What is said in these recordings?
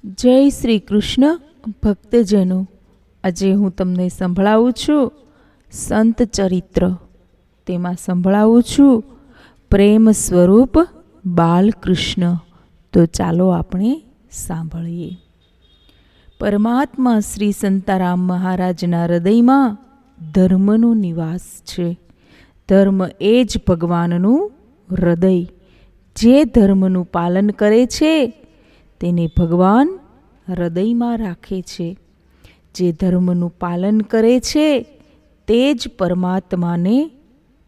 જય શ્રી કૃષ્ણ ભક્તજનો. આજે હું તમને સંભળાવું છું સંત ચરિત્ર. તેમાં સંભળાવું છું પ્રેમ સ્વરૂપ બાલકૃષ્ણ. તો ચાલો આપણે સાંભળીએ. પરમાત્મા શ્રી સંતારામ મહારાજના હૃદયમાં ધર્મનો નિવાસ છે. ધર્મ એ જ ભગવાનનું હૃદય. જે ધર્મનું પાલન કરે છે તેને ભગવાન હૃદયમાં રાખે છે. જે ધર્મનું પાલન કરે છે તે જ પરમાત્માને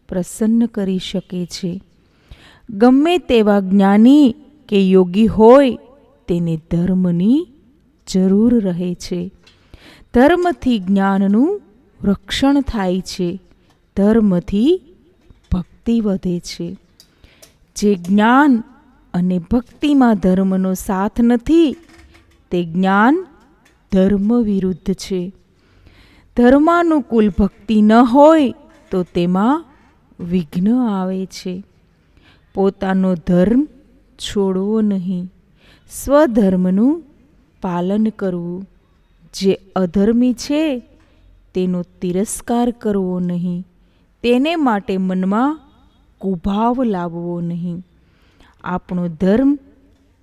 પ્રસન્ન કરી શકે છે. ગમે તેવા જ્ઞાની કે યોગી હોય તેને ધર્મની જરૂર રહે છે. ધર્મથી જ્ઞાનનું રક્ષણ થાય છે. ધર્મથી ભક્તિ વધે છે. જે જ્ઞાન અને ભક્તિમાં ધર્મનો સાથ નથી તે જ્ઞાન ધર્મ વિરુદ્ધ છે. ધર્માનુકૂળ ભક્તિ ન હોય તો તેમાં વિઘ્ન આવે છે. પોતાનો ધર્મ છોડવો નહીં, સ્વધર્મનું પાલન કરવું. જે અધર્મી છે તેનો તિરસ્કાર કરવો નહીં, તેને માટે મનમાં કુભાવ લાવવો નહીં. આપણો ધર્મ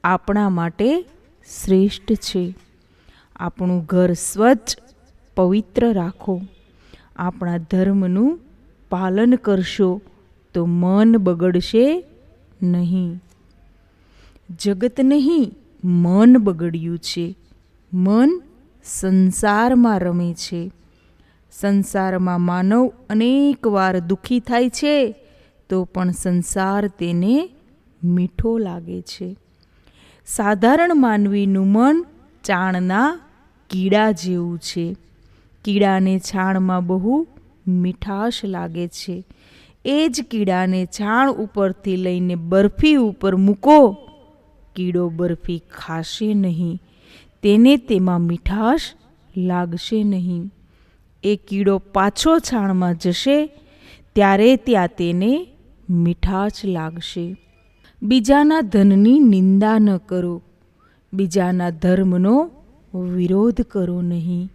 આપણા માટે શ્રેષ્ઠ છે. આપણું ઘર સ્વચ્છ પવિત્ર રાખો. આપણા ધર્મનું પાલન કરશો તો મન બગડશે નહીં. જગત નહીં, મન બગડ્યું છે. મન સંસારમાં રમે છે. સંસારમાં માનવ અનેક વાર દુઃખી થાય છે તો પણ સંસાર તેને મીઠો લાગે છે. સાધારણ માનવીનું મન ચાણના કીડા જેવું છે. કીડાને છાણમાં બહુ મીઠાશ લાગે છે. એ જ કીડાને છાણ ઉપરથી લઈને બરફી ઉપર મૂકો, કીડો બરફી ખાશે નહીં, તેને તેમાં મીઠાશ લાગશે નહીં. એ કીડો પાછો છાણમાં જશે ત્યારે ત્યાં તેને મીઠાશ લાગશે. બીજાના ધનની નિંદા ન કરો. બીજાના ધર્મનો વિરોધ કરો નહીં.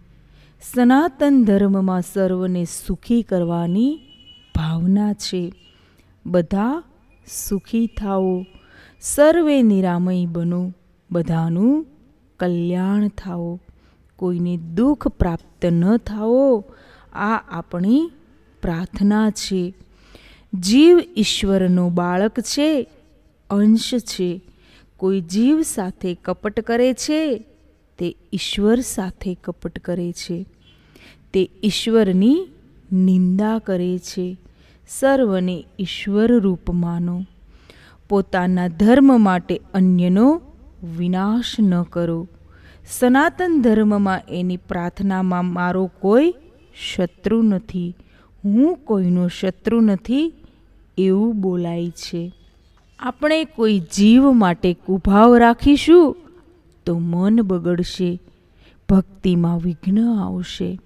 સનાતન ધર્મમાં સર્વને સુખી કરવાની ભાવના છે. બધા સુખી થાઓ, સર્વે નિરામય બનો, બધાનું કલ્યાણ થાઓ, કોઈને દુઃખ પ્રાપ્ત ન થાઓ, આ આપણી પ્રાર્થના છે. જીવ ઈશ્વરનો બાળક છે, અંશ છે. કોઈ જીવ સાથે કપટ કરે છે તે ઈશ્વર સાથે કપટ કરે છે. તે ઈશ્વરની નિંદા કરે છે. સર્વને ઈશ્વર રૂપ માનો. પોતાના ધર્મ માટે અન્યનો વિનાશ ન કરો. સનાતન ધર્મમાં એની પ્રાર્થનામાં મારો કોઈ શત્રુ નથી, હું કોઈનો શત્રુ નથી એવું બોલાય છે. આપણે કોઈ જીવ માટે કુભાવ રાખીશું તો મન બગડશે, ભક્તિમાં વિઘ્ન આવશે.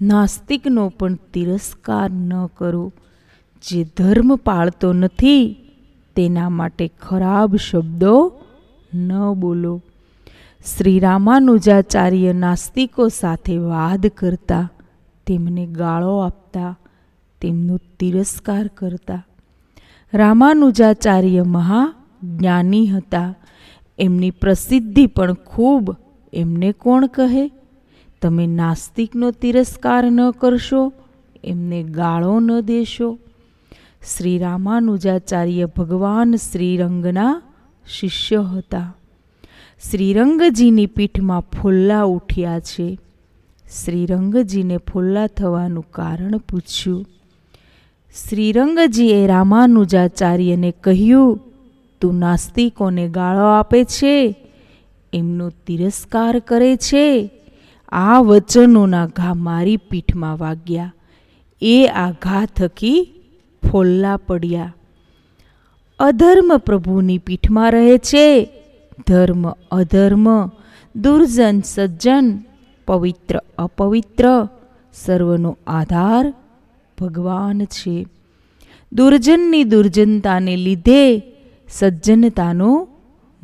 નાસ્તિકનો પણ તિરસ્કાર ન કરો. જે ધર્મ પાળતો નથી તેના માટે ખરાબ શબ્દો ન બોલો. શ્રી રામાનુજાચાર્ય નાસ્તિકો સાથે વાદ કરતા, તેમને ગાળો આપતા, તેમનો તિરસ્કાર કરતા. રામાનુજાચાર્ય મહાજ્ઞાની હતા. એમની પ્રસિદ્ધિ પણ ખૂબ. એમને કોણ કહે તમે નાસ્તિકનો તિરસ્કાર ન કરશો, એમને ગાળો ન દેશો? શ્રી રામાનુજાચાર્ય ભગવાન શ્રીરંગના શિષ્ય હતા. શ્રીરંગજીની પીઠમાં ફોલ્લા ઉઠ્યા છે. શ્રીરંગજીને ફોલ્લા થવાનું કારણ પૂછ્યું. શ્રીરંગજીએ રામાનુજાચાર્યને કહ્યું, તું નાસ્તિકોને ગાળો આપે છે, એમનો તિરસ્કાર કરે છે. આ વચનોના ઘા મારી પીઠમાં વાગ્યા. એ આ ઘા થકી ફોલ્લા પડ્યા. અધર્મ પ્રભુની પીઠમાં રહે છે. ધર્મ અધર્મ, દુર્જન સજ્જન, પવિત્ર અપવિત્ર, સર્વનો આધાર ભગવાન છે. દુર્જનની દુર્જનતાને લીધે સજ્જનતાનો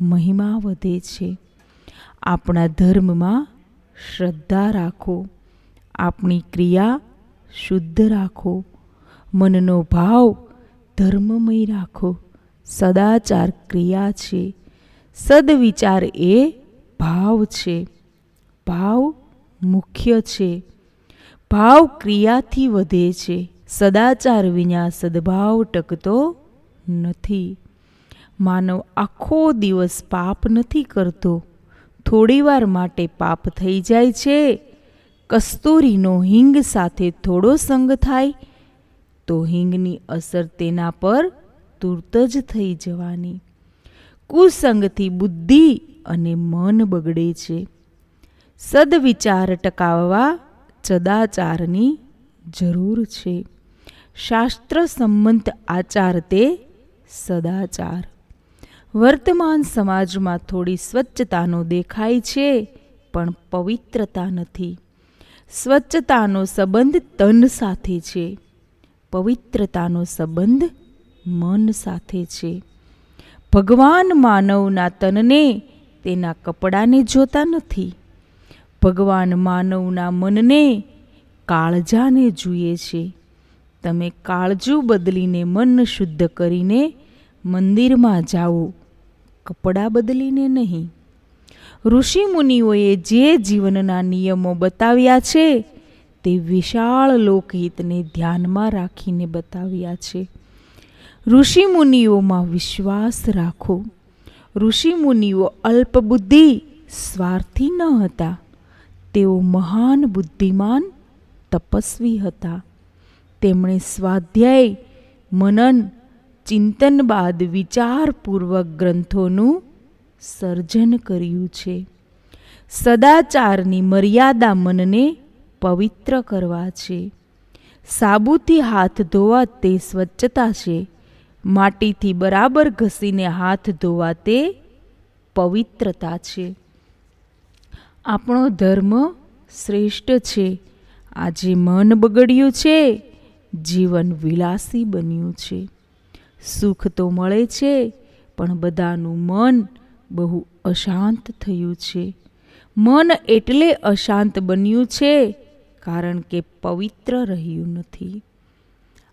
મહિમા વધે છે. આપણા ધર્મમાં શ્રદ્ધા રાખો, આપણી ક્રિયા શુદ્ધ રાખો, મનનો ભાવ ધર્મમય રાખો. સદાચાર ક્રિયા છે, સદવિચાર એ ભાવ છે. ભાવ મુખ્ય છે. ભાવ ક્રિયાથી વધે છે. સદાચાર વિના સદભાવ ટકતો નથી. માનવ આખો દિવસ પાપ નથી કરતો, થોડીવાર માટે પાપ થઈ જાય છે. કસ્તુરીનો હિંગ સાથે થોડો સંગ થાય તો હિંગની અસર તેના પર તુરત જ થઈ જવાની. કુસંગથી બુદ્ધિ અને મન બગડે છે. સદવિચાર ટકાવવા સદાચારની જરૂર છે. શાસ્ત્ર સંમત આચાર તે સદાચાર. વર્તમાન સમાજમાં થોડી સ્વચ્છતાનો દેખાય છે, પણ પવિત્રતા નથી. સ્વચ્છતાનો સંબંધ તન સાથે છે, પવિત્રતાનો સંબંધ મન સાથે છે. ભગવાન માનવના તનને, તેના કપડાને જોતા નથી. ભગવાન માનવના મનને, કાળજાને જુએ છે. તમે કાળજું બદલીને મન શુદ્ધ કરીને મંદિરમાં જાઓ, કપડાં બદલીને નહીં. ઋષિ મુનિઓએ જે જીવનના નિયમો બતાવ્યા છે તે વિશાળ લોકહિતને ધ્યાનમાં રાખીને બતાવ્યા છે. ઋષિ મુનિઓમાં વિશ્વાસ રાખો. ઋષિ મુનિઓ અલ્પબુદ્ધિ, સ્વાર્થી ન હતા. તેઓ મહાન બુદ્ધિમાન તપસ્વી હતા. તેમણે સ્વાધ્યાય, મનન, ચિંતન બાદ વિચારપૂર્વક ગ્રંથોનું સર્જન કર્યું છે. સદાચારની મર્યાદા મનને પવિત્ર કરવા છે. સાબુથી હાથ ધોવા તે સ્વચ્છતા છે. માટીથી બરાબર ઘસીને હાથ ધોવા તે પવિત્રતા છે. આપણો ધર્મ શ્રેષ્ઠ છે. આજે મન બગડ્યું છે, જીવન વિલાસી બન્યું છે. સુખ તો મળે છે, પણ બધાનું મન બહુ અશાંત થયું છે. મન એટલે અશાંત બન્યું છે કારણ કે પવિત્ર રહ્યું નથી.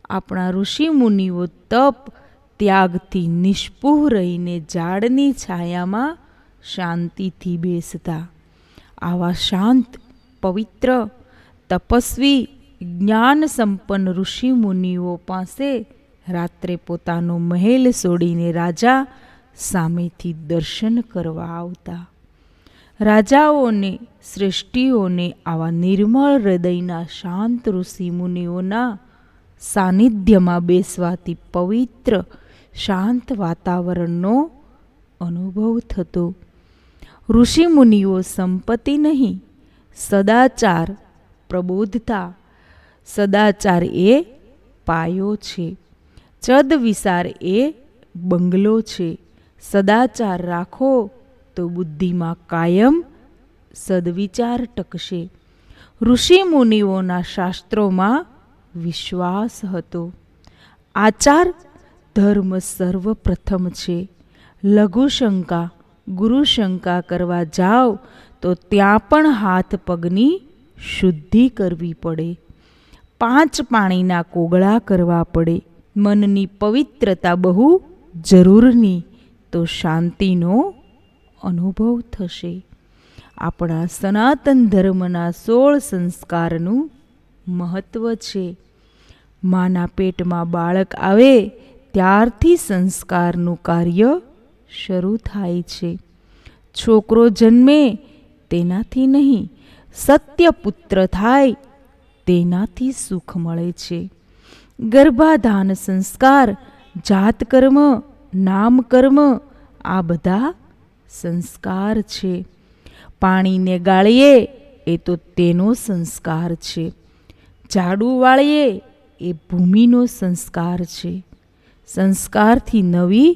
આપણા ઋષિ મુનિઓ તપ, ત્યાગથી નિષ્પૃહ રહીને ઝાડની છાયામાં શાંતિથી બેસતા. આવા શાંત, પવિત્ર, તપસ્વી, જ્ઞાન સંપન્ન ઋષિ મુનિઓ પાસે રાત્રે પોતાનો મહેલ છોડીને રાજા સામેથી દર્શન કરવા આવતા. રાજાઓને, શ્રેષ્ઠીઓને આવા નિર્મળ હૃદયના શાંત ઋષિ મુનિઓના સાનિધ્યમાં બેસવાથી પવિત્ર, શાંત વાતાવરણનો અનુભવ થતો. ઋષિ મુનિઓ સંપત્તિ નહીં, સદાચાર પ્રબોધતા. સદાચાર એ પાયો છે. સદવિચાર એ બંગલો છે. સદાચાર રાખો તો બુદ્ધિમાં કાયમ સદવિચાર ટકશે. ઋષિ મુનિઓના શાસ્ત્રોમાં વિશ્વાસ હતો. આચાર ધર્મ સર્વપ્રથમ છે. લઘુશંકા, ગુરુશંકા કરવા જાઓ તો ત્યાં પણ હાથ પગની શુદ્ધિ કરવી પડે. 5 પાણીના કોગળા કરવા પડે. મનની પવિત્રતા બહુ જરૂરની, તો શાંતિનો અનુભવ થશે. આપણા સનાતન ધર્મના 16 સંસ્કારનું મહત્વ છે. માના પેટમાં બાળક આવે ત્યારથી સંસ્કારનું કાર્ય શરૂ થાય છે. છોકરો જન્મે તેનાથી નહીં, સત્ય પુત્ર થાય તેનાથી સુખ મળે છે. ગર્ભાધાન સંસ્કાર, જાતકર્મ, નામકર્મ આ બધા સંસ્કાર છે. પાણીને ગાળીએ એ તો તેનો સંસ્કાર છે. ઝાડુ વાળીએ એ ભૂમિનો સંસ્કાર છે. સંસ્કારથી નવી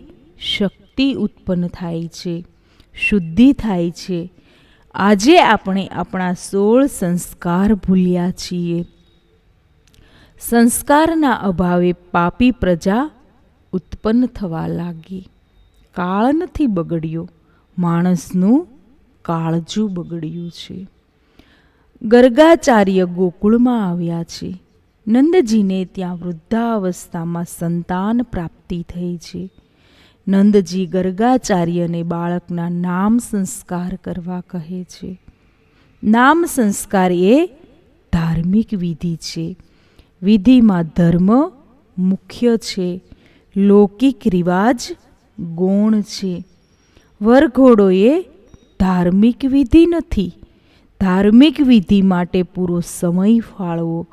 શક્તિ ઉત્પન્ન થાય છે, શુદ્ધિ થાય છે. આજે આપણે આપણા 16 સંસ્કાર ભૂલ્યા છીએ. સંસ્કારના અભાવે પાપી પ્રજા ઉત્પન્ન થવા લાગી. કાળ નથી બગડ્યો, માણસનું કાળજું બગડ્યું છે. ગર્ગાચાર્ય ગોકુળમાં આવ્યા છે. નંદજીને ત્યાં વૃદ્ધાવસ્થામાં સંતાન પ્રાપ્તિ થઈ છે. નંદજી ગર્ગાચાર્યને બાળકના નામ સંસ્કાર કરવા કહે છે. નામ સંસ્કાર એ ધાર્મિક વિધિ છે. વિધિમાં ધર્મ મુખ્ય છે, લૌકિક રિવાજ ગૌણ છે. વરઘોડો એ ધાર્મિક વિધિ નથી. ધાર્મિક વિધિ માટે પૂરો સમય ફાળવો,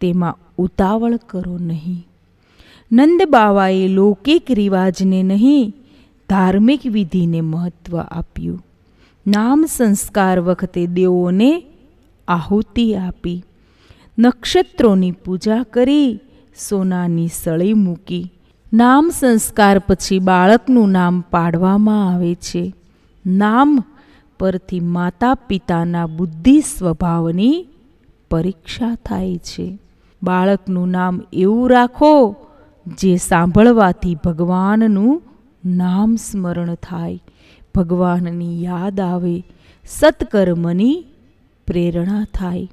તેમાં ઉતાવળ કરો નહીં. નંદ બાવાએ લૌકિક રિવાજને નહીં, ધાર્મિક વિધિને મહત્વ આપ્યું. નામ સંસ્કાર વખતે દેવોને આહુતિ આપી, નક્ષત્રોની પૂજા કરી, સોનાની સળી મૂકી. નામ સંસ્કાર પછી બાળકનું નામ પાડવામાં આવે છે. નામ પરથી માતા પિતાના બુદ્ધિ સ્વભાવની પરીક્ષા થાય છે. બાળકનું નામ એવું રાખો જે સાંભળવાથી ભગવાનનું નામ સ્મરણ થાય, ભગવાનની યાદ આવે, સત્કર્મની પ્રેરણા થાય.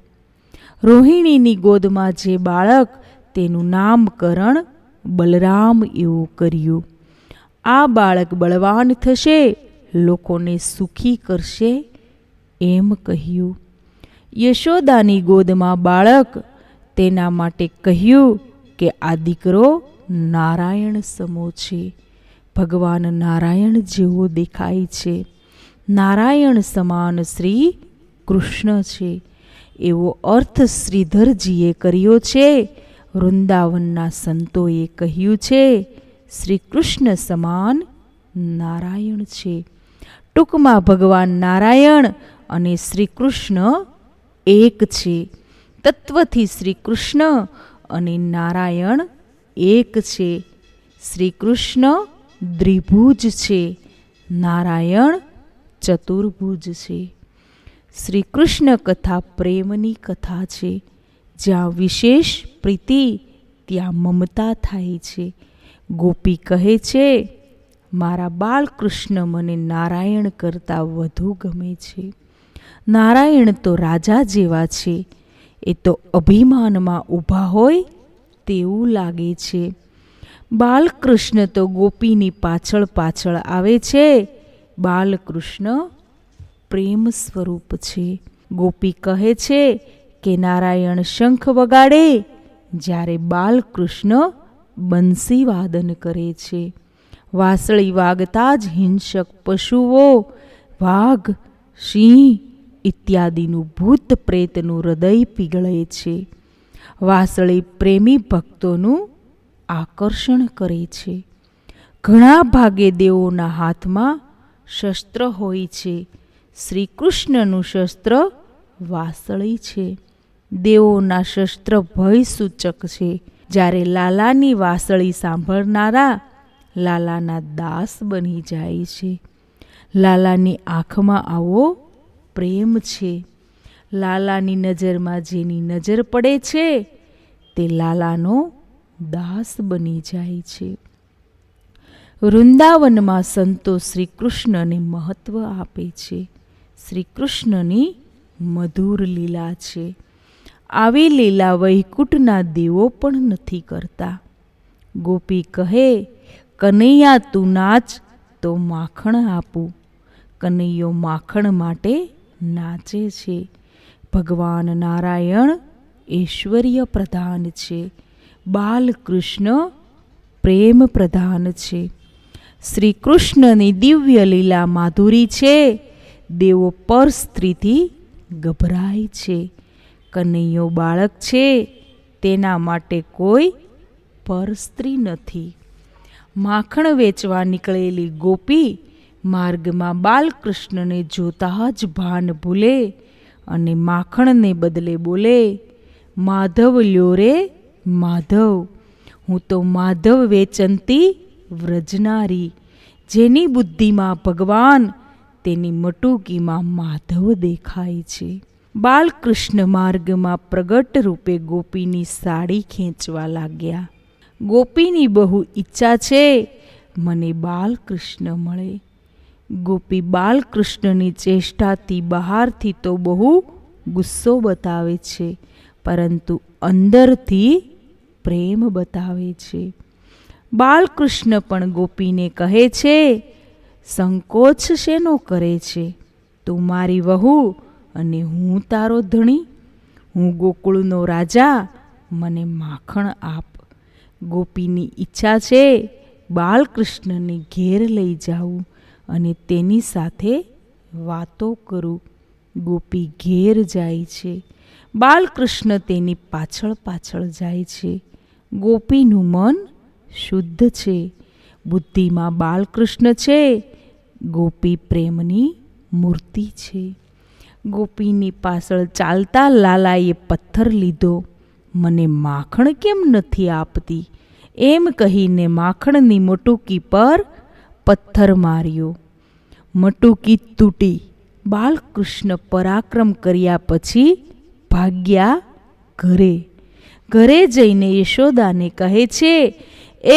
રોહિણીની ગોદમાં જે બાળક, તેનું નામકરણ બલરામ એવું કર્યું. આ બાળક બળવાન થશે, લોકોને સુખી કરશે એમ કહ્યું. યશોદાની ગોદમાં બાળક, તેના માટે કહ્યું કે આ દીકરો નારાયણ સમો છે, ભગવાન નારાયણ જેવો દેખાય છે, નારાયણ સમાન શ્રી કૃષ્ણ છે એવો અર્થ શ્રીધરજીએ કર્યો છે. વૃંદાવનના સંતોએ કહ્યું છે શ્રી કૃષ્ણ સમાન નારાયણ છે. ટૂંકમાં ભગવાન નારાયણ અને શ્રી કૃષ્ણ એક છે. તત્વથી શ્રી કૃષ્ણ અને નારાયણ એક છે. શ્રી કૃષ્ણ દ્વિભુજ છે, નારાયણ ચતુર્ભુજ છે. શ્રી કૃષ્ણ કથા પ્રેમની કથા છે. જ્યાં વિશેષ પ્રીતિ ત્યાં મમતા થાય છે. ગોપી કહે છે, મારા બાલકૃષ્ણ મને નારાયણ કરતાં વધુ ગમે છે. નારાયણ તો રાજા જેવા છે, એ તો અભિમાનમાં ઊભા હોય તેવું લાગે છે. બાલકૃષ્ણ તો ગોપીની પાછળ પાછળ આવે છે. બાલકૃષ્ણ પ્રેમ સ્વરૂપ છે. ગોપી કહે છે કે નારાયણ શંખ વગાડે, જ્યારે બાલકૃષ્ણ બંસી વાદન કરે છે. વાંસળી વાગતા જ હિંસક પશુઓ, વાઘ, સિંહ ઇત્યાદિનું ભૂત પ્રેતનું હૃદય પીગળે છે. વાંસળી પ્રેમી ભક્તોનું આકર્ષણ કરે છે. ઘણા ભાગે દેવોના હાથમાં શસ્ત્ર હોય છે. શ્રી કૃષ્ણનું શસ્ત્ર વાંસળી છે. દેવોના શસ્ત્ર ભય સૂચક છે. જ્યારે લાલાની વાંસળી સાંભળનારા લાલાના દાસ બની જાય છે. લાલાની આંખમાં આવો પ્રેમ છે. લાલાની નજરમાં જેની નજર પડે છે તે લાલાનો દાસ બની જાય છે. વૃંદાવનમાં સંતો શ્રી કૃષ્ણને મહત્વ આપે છે. શ્રી કૃષ્ણની મધુર લીલા છે. આવી લીલા વૈકુંઠના દેવો પણ નથી કરતા. ગોપી કહે, કનૈયા તું નાચ તો માખણ આપું. કનૈયો માખણ માટે નાચે છે. ભગવાન નારાયણ ઐશ્વર્ય પ્રધાન છે. બાલકૃષ્ણ પ્રેમ પ્રધાન છે. શ્રી કૃષ્ણની દિવ્ય લીલા માધુરી છે. દેવો પર સ્ત્રીથી ગભરાય છે. કનૈયો બાળક છે, તેના માટે કોઈ પર સ્ત્રી નથી. માખણ વેચવા નીકળેલી ગોપી માર્ગમાં બાલકૃષ્ણને જોતા જ ભાન ભૂલે અને માખણને બદલે બોલે, માધવ લ્યો રે માધવ, હું તો માધવ વેચંતી વ્રજનારી. જેની બુદ્ધિમાં ભગવાન, તેની મટુકીમાં માધવ દેખાય છે. બાલકૃષ્ણ માર્ગમાં પ્રગટ રૂપે ગોપીની સાડી ખેંચવા લાગ્યા. ગોપીની બહુ ઈચ્છા છે મને બાલકૃષ્ણ મળે. ગોપી બાલકૃષ્ણની ચેષ્ટાથી બહારથી તો બહુ ગુસ્સો બતાવે છે, પરંતુ અંદરથી પ્રેમ બતાવે છે. બાલકૃષ્ણ પણ ગોપીને કહે છે, સંકોચ શેનો કરે છે? તું મારી વહુ અને હું તારો ધણી. હું ગોકુળનો રાજા, મને માખણ આપ. ગોપીની ઈચ્છા છે બાલકૃષ્ણને ઘેર લઈ જાઉં અને તેની સાથે વાતો કરું. ગોપી ઘેર જાય છે. બાલકૃષ્ણ તેની પાછળ પાછળ જાય છે. ગોપીનું મન શુદ્ધ છે. બુદ્ધિમાં બાલકૃષ્ણ છે. ગોપી પ્રેમની મૂર્તિ છે. ગોપીની પાછળ ચાલતા લાલાએ પથ્થર લીધો. મને માખણ કેમ નથી આપતી? એમ કહીને માખણની મટુકી પર પથ્થર માર્યો. મટુકી તૂટી. બાલકૃષ્ણ પરાક્રમ કર્યા પછી ભાગ્યા ઘરે. ઘરે જઈને યશોદાને કહે છે,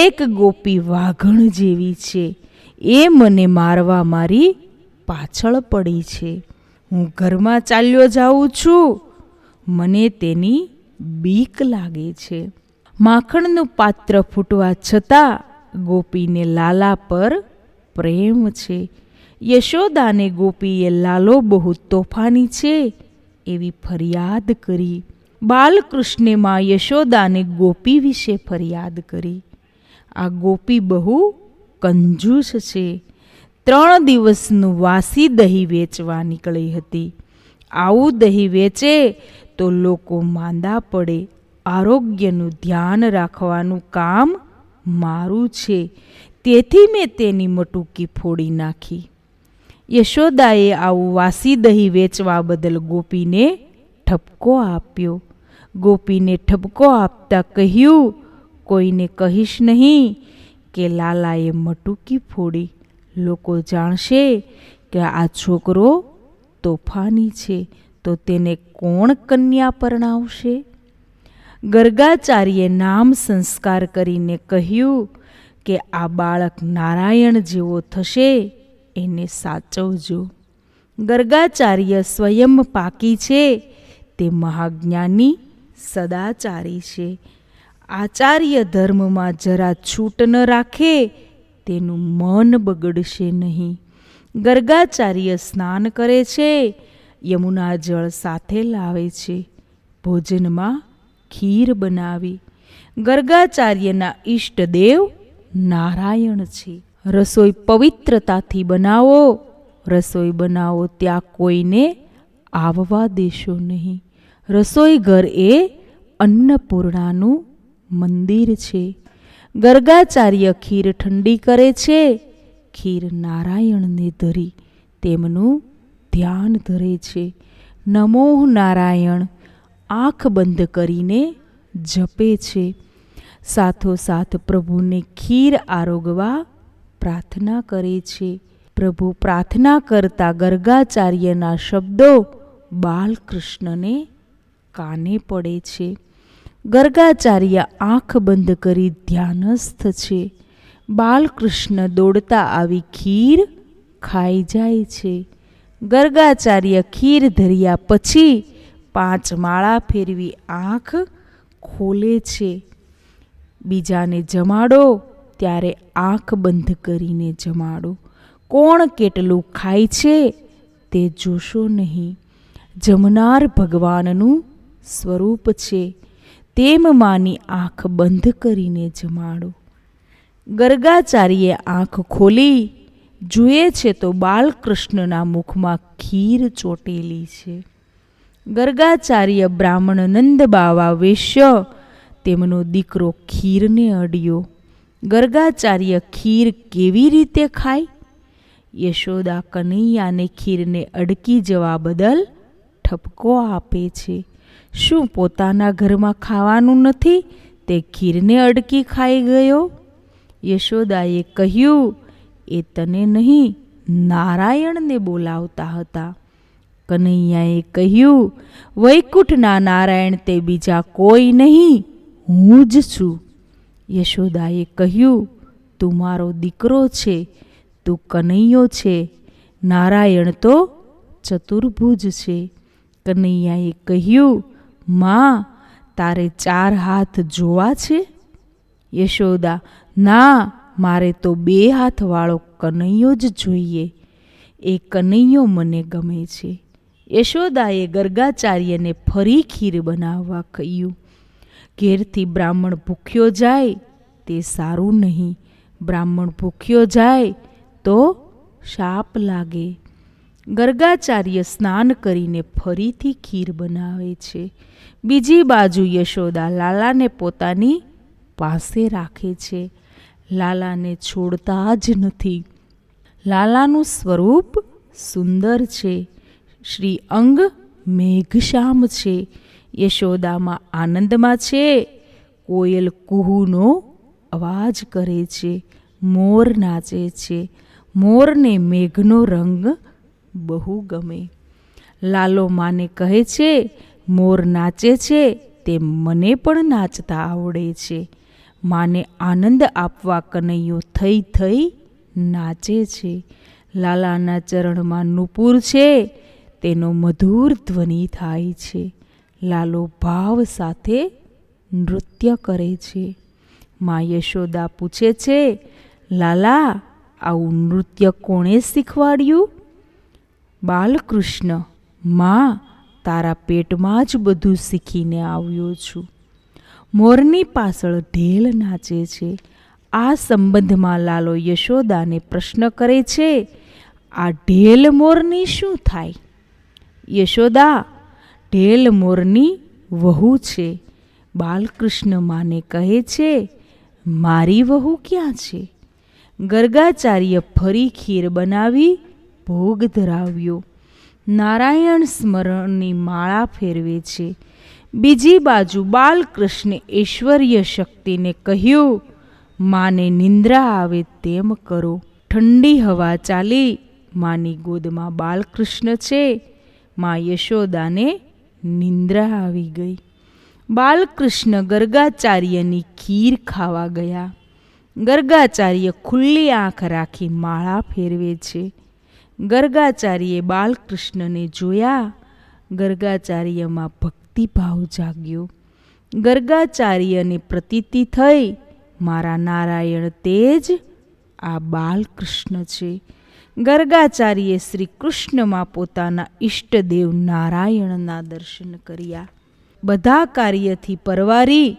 એક ગોપી વાઘણ જેવી છે, એ મને મારવા મારી પાછળ પડી છે. હું ઘરમાં ચાલ્યો જાઉં છું. મને તેની બીક લાગે છે. માખણનું પાત્ર ફૂટવા છતાં ગોપીને લાલા પર પ્રેમ છે. યશોદાને ગોપીએ લાલો બહુ તોફાની છે એવી ફરિયાદ કરી. બાલકૃષ્ણે માં યશોદાને ગોપી વિશે ફરિયાદ કરી. આ ગોપી બહુ કંજૂસ છે. 3 દિવસનું વાસી દહીં વેચવા નીકળી હતી. આવું દહીં વેચે તો લોકો માંદા પડે. આરોગ્યનું ધ્યાન રાખવાનું કામ મારું છે. તેથી મેં તેની મટુકી ફોડી નાખી. યશોદાએ આવું વાસી દહીં વેચવા બદલ ગોપીને ઠપકો આપ્યો. ગોપીને ઠપકો આપતા કહ્યું, કોઈને કહીશ નહીં કે લાલાએ મટુકી ફોડી. લોકો જાણશે કે આ છોકરો તોફાની છે, તો તેને કોણ કન્યા પરણાવશે? ગર્ગાચાર્યે નામ સંસ્કાર કરીને કહ્યું કે આ બાળક નારાયણ જેવો થશે, એને સાચવજો. ગર્ગાચાર્ય સ્વયં પાકી છે. તે મહાજ્ઞાની સદાચારી છે. આચાર્ય ધર્મમાં જરા છૂટ ન રાખે તેનું મન બગડશે નહીં. ગર્ગાચાર્ય સ્નાન કરે છે. યમુના જળ સાથે લાવે છે. ભોજનમાં ખીર બનાવી. ગર્ગાચાર્યના ઈષ્ટદેવ નારાયણ છે. રસોઈ પવિત્રતાથી બનાવો. રસોઈ બનાવો ત્યાં કોઈને આવવા દેશો નહીં. રસોઈ ઘર એ અન્નપૂર્ણાનું મંદિર છે. ગર્ગાચાર્ય ખીર ઠંડી કરે છે. ખીર નારાયણને ધરી તેમનું ધ્યાન ધરે છે. નમો નારાયણ આંખ બંધ કરીને જપે છે. સાથોસાથ પ્રભુને ખીર આરોગવા પ્રાર્થના કરે છે. પ્રભુ પ્રાર્થના કરતા ગર્ગાચાર્યના શબ્દો બાલકૃષ્ણને કાને પડે છે. ગર્ગાચાર્ય આંખ બંધ કરી ધ્યાનસ્થ છે. બાલકૃષ્ણ દોડતા આવી ખીર ખાઈ જાય છે. ગર્ગાચાર્ય ખીર ધર્યા પછી 5 માળા ફેરવી આંખ ખોલે છે. બીજાને જમાડો ત્યારે આંખ બંધ કરીને જમાડો. કોણ કેટલું ખાય છે તે જોશો નહીં. જમનાર ભગવાનનું સ્વરૂપ છે. તેમ માની આંખ બંધ કરીને જમાડો. ગર્ગાચાર્યે આંખ ખોલી જુએ છે તો બાલકૃષ્ણના મુખમાં ખીર ચોટેલી છે. ગર્ગાચાર્ય બ્રાહ્મણ નંદ બાવા વેશ્ય તેમનો દીકરો ખીરને અડ્યો. ગર્ગાચાર્ય ખીર કેવી રીતે ખાય? યશોદા કનૈયાને ખીરને અડકી જવા બદલ ઠપકો આપે છે. શું પોતાના ઘરમાં ખાવાનું નથી તે ખીરને અડકી ખાઈ ગયો? યશોદાએ કહ્યું, એ તને નહીં નારાયણને બોલાવતા હતા. કનૈયાએ કહ્યું, વૈકુંઠના નારાયણ તે બીજા કોઈ નહીં, હું જ છું. યશોદાએ કહ્યું, તું મારો દીકરો છે, તું કનૈયો છે, નારાયણ તો ચતુર્ભુજ છે. કનૈયાએ કહ્યું, માં, તારે 4 હાથ જોવા છે? યશોદા, ના, મારે તો 2 હાથવાળો કનૈયો જ જોઈએ. એ કનૈયો મને ગમે છે. યશોદાએ ગર્ગાચાર્યને ફરી ખીર બનાવવા કહ્યું. ઘેરથી બ્રાહ્મણ ભૂખ્યો જાય તે સારું નહીં. બ્રાહ્મણ ભૂખ્યો જાય તો શાપ લાગે. ગર્ગાચાર્ય સ્નાન કરીને ફરીથી ખીર બનાવે છે. બીજી બાજુ યશોદા લાલાને પોતાની પાસે રાખે છે. લાલાને છોડતા જ નથી. લાલાનું સ્વરૂપ સુંદર છે. શ્રી અંગ મેઘશ્યામ છે. યશોદામાં આનંદમાં છે. કોયલ કુહુનો અવાજ કરે છે. મોર નાચે છે. મોરને મેઘનો રંગ બહુ ગમે. લાલો માને કહે છે, મોર નાચે છે તે મને પણ નાચતા આવડે છે. માને આનંદ આપવા કનૈયો થઈ થઈ નાચે છે. લાલાના ચરણમાં નુપુર છે, તેનો મધુર ધ્વનિ થાય છે. લાલો ભાવ સાથે નૃત્ય કરે છે. મા યશોદા પૂછે છે, લાલા, આવું નૃત્ય કોણે શીખવાડ્યું? બાલકૃષ્ણ, માં, તારા પેટમાં જ બધું શીખીને આવ્યો છું. મોરની પાછળ ઢેલ નાચે છે. આ સંબંધમાં લાલો યશોદાને પ્રશ્ન કરે છે, આ ઢેલ મોરની શું થાય? યશોદા, ઢેલ મોરની વહુ છે. બાલકૃષ્ણ માને કહે છે, મારી વહુ ક્યાં છે? ગર્ગાચાર્ય ફરી ખીર બનાવી ભોગ ધરાવ્યો. નારાયણ સ્મરણની માળા ફેરવે છે. બીજી બાજુ બાલકૃષ્ણે ઐશ્વર્ય શક્તિને કહ્યું, માને નિંદ્રા આવે તેમ કરો. ઠંડી હવા ચાલી. માની ગોદમાં બાલકૃષ્ણ છે. મા યશોદાને નિંદ્રા આવી ગઈ. બાલકૃષ્ણ ગર્ગાચાર્યની ખીર ખાવા ગયા. ગર્ગાચાર્ય ખુલ્લી આંખ રાખી માળા ફેરવે છે. ગર્ગાચાર્યે બાલકૃષ્ણને જોયા. ગર્ગાચાર્યમાં ભક્તિભાવ જાગ્યો. ગર્ગાચાર્યને પ્રતીતિ થઈ, મારા નારાયણ તે જ આ બાલકૃષ્ણ છે. ગર્ગાચાર્યે શ્રી કૃષ્ણમાં પોતાના ઈષ્ટદેવ નારાયણના દર્શન કર્યા. બધા કાર્યથી પરવારી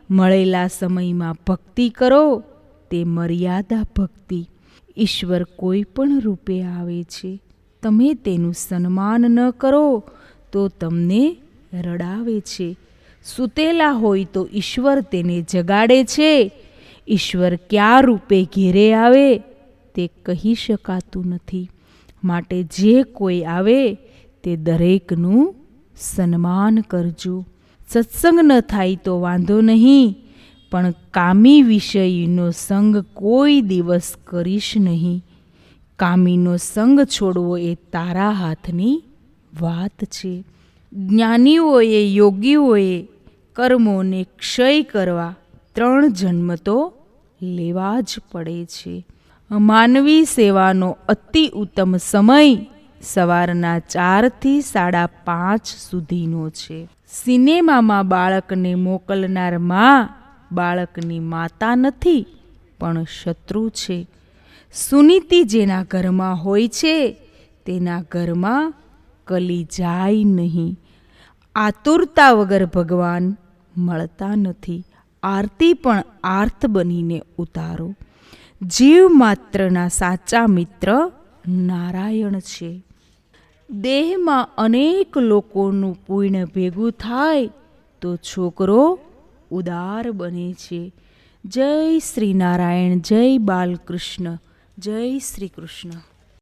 મળેલા સમયમાં ભક્તિ કરો તે મર્યાદા ભક્તિ. ઈશ્વર કોઈ પણ રૂપે આવે છે. તમે તેનું સન્માન ન કરો તો તમને રડાવે છે. સૂતેલા હોય તો ઈશ્વર તેને જગાડે છે. ઈશ્વર કયા રૂપે ઘેરે આવે તે કહી શકાતું નથી. માટે જે કોઈ આવે તે દરેકનું સન્માન કરજો. સત્સંગ ન થાય તો વાંધો નહીં, પણ કામી વિષયનો સંગ કોઈ દિવસ કરીશ નહીં. કામીનો સંગ છોડવો એ તારા હાથની વાત છે. જ્ઞાનીઓએ, યોગીઓએ કર્મોને ક્ષય કરવા 3 જન્મ તો લેવા જ પડે છે. માનવી સેવાનો અતિ ઉત્તમ સમય સવારના 4 થી 5:30 સુધીનો છે. સિનેમામાં બાળકને મોકલનાર માં બાળકની માતા નથી, પણ શત્રુ છે. સુનીતિ જેના ઘરમાં હોય છે તેના ઘરમાં કલી જાય નહીં. આતુરતા વગર ભગવાન મળતા નથી. આરતી પણ આર્ત બનીને ઉતારો. જીવ માત્રના સાચા મિત્ર નારાયણ છે. દેહમાં અનેક લોકોનું પુણ્ય ભેગું થાય તો છોકરો ઉદાર બને છે. જય શ્રી નારાયણ, જય બાલકૃષ્ણ, જય શ્રી કૃષ્ણ.